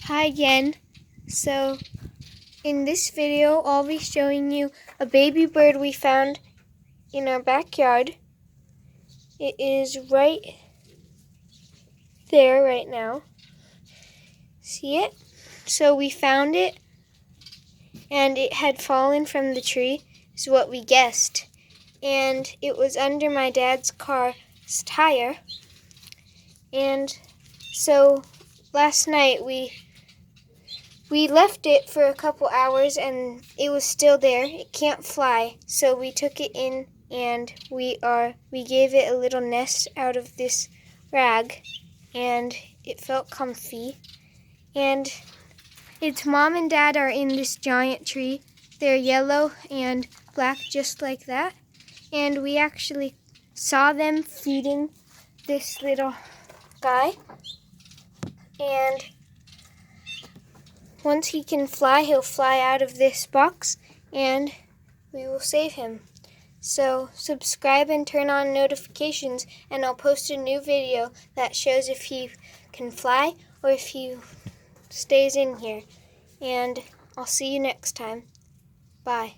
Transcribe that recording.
Hi again. So in this video I'll be showing you a baby bird we found in our backyard. It is right there right now. See it? So we found it and it had fallen from the tree, is what we guessed. And it was under my dad's car's tire. And so last night we left it for a couple hours and it was still there. It can't fly. So we took it in and we gave it a little nest out of this rag and it felt comfy. And its mom and dad are in this giant tree. They're yellow and black just like that. And we actually saw them feeding this little guy. And once he can fly, he'll fly out of this box and we will save him. So subscribe and turn on notifications and I'll post a new video that shows if he can fly or if he stays in here. And I'll see you next time. Bye.